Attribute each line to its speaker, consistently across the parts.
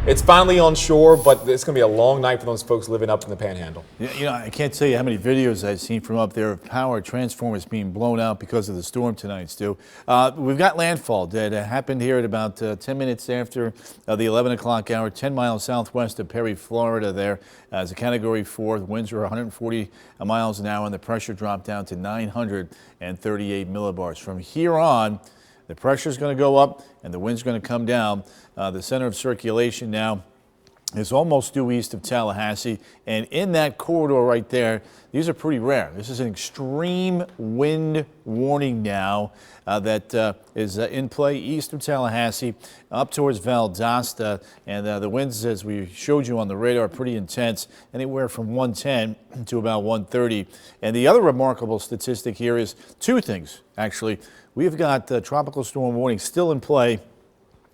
Speaker 1: It's finally on shore, but it's going to be a long night for those folks living up in the Panhandle.
Speaker 2: Yeah, I can't tell you how many videos I've seen from up there of power transformers being blown out because of the storm tonight, Stu. We've got landfall that happened here at about 10 minutes after the 11 o'clock hour, 10 miles southwest of Perry, Florida there. As a Category 4, the winds were 140 miles an hour and the pressure dropped down to 938 millibars. From here on, the pressure is going to go up and the wind's going to come down. The center of circulation now is almost due east of Tallahassee, and in that corridor right there, these are pretty rare. This is an extreme wind warning now that is in play east of Tallahassee up towards Valdosta, and the winds, as we showed you on the radar, are pretty intense, anywhere from 110 to about 130. And the other remarkable statistic here is two things, actually. We've got tropical storm warning still in play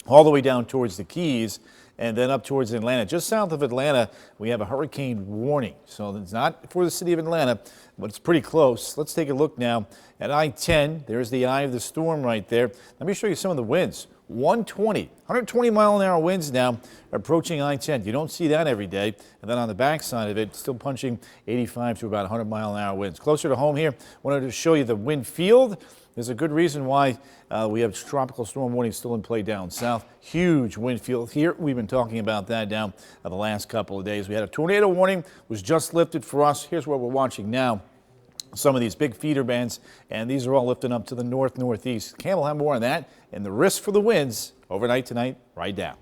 Speaker 2: all the way down towards the Keys and then up towards Atlanta. Just south of Atlanta, we have a hurricane warning. So it's not for the city of Atlanta, but it's pretty close. Let's take a look now at I-10. There's the eye of the storm right there. Let me show you some of the winds. 120 mile an hour winds now approaching I-10. You don't see that every day. And then on the backside of it, still punching 85 to about 100 mile an hour winds. Closer to home here, wanted to show you the wind field. There's a good reason why we have tropical storm warning still in play down south. Huge wind field here. We've been talking about that down the last couple of days. We had a tornado warning, was just lifted for us. Here's what we're watching now. Some of these big feeder bands, and these are all lifting up to the northeast. Cam will have more on that and the risk for the winds overnight tonight right now.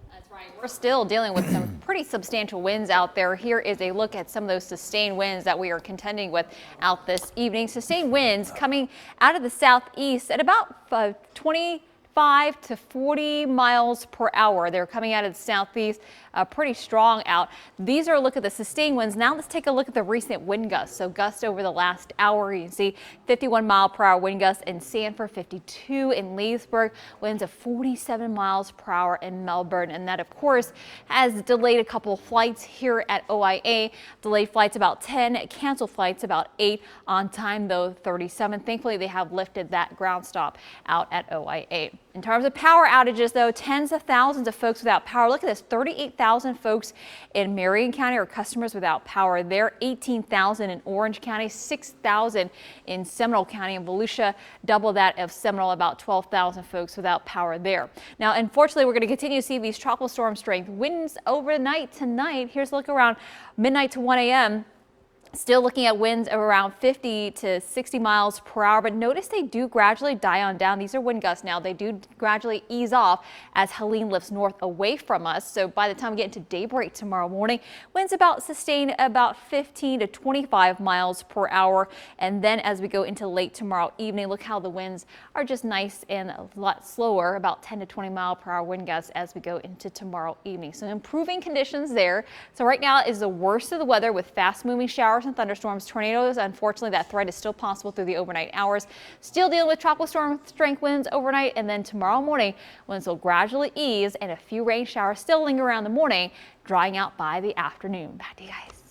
Speaker 3: We're still dealing with some pretty substantial winds out there. Here is a look at some of those sustained winds that we are contending with out this evening. Sustained winds coming out of the southeast at about 25 to 40 miles per hour. They're coming out of the southeast, pretty strong out. These are a look at the sustained winds. Now let's take a look at the recent wind gusts. So gusts over the last hour, you can see 51 mile per hour wind gusts in Sanford, 52 in Leesburg, winds of 47 miles per hour in Melbourne. And that, of course, has delayed a couple of flights here at OIA. Delayed flights about 10, canceled flights about 8, on time though 37. Thankfully, they have lifted that ground stop out at OIA. In terms of power outages, though, tens of thousands of folks without power. Look at this, 38,000 folks in Marion County are customers without power there, 18,000 in Orange County, 6,000 in Seminole County, and Volusia, double that of Seminole, about 12,000 folks without power there. Now, unfortunately, we're going to continue to see these tropical storm strength winds overnight tonight. Here's a look around midnight to 1 a.m. Still looking at winds of around 50 to 60 miles per hour, but notice they do gradually die on down. These are wind gusts now. They do gradually ease off as Helene lifts north away from us. So by the time we get into daybreak tomorrow morning, winds about sustain about 15 to 25 miles per hour. And then as we go into late tomorrow evening, look how the winds are just nice and a lot slower, about 10 to 20 mile per hour wind gusts as we go into tomorrow evening. So improving conditions there. So right now is the worst of the weather with fast moving showers and thunderstorms, tornadoes. Unfortunately, that threat is still possible through the overnight hours. Still dealing with tropical storm strength winds overnight, and then tomorrow morning winds will gradually ease and a few rain showers still linger around the morning, drying out by the afternoon. Back to you guys.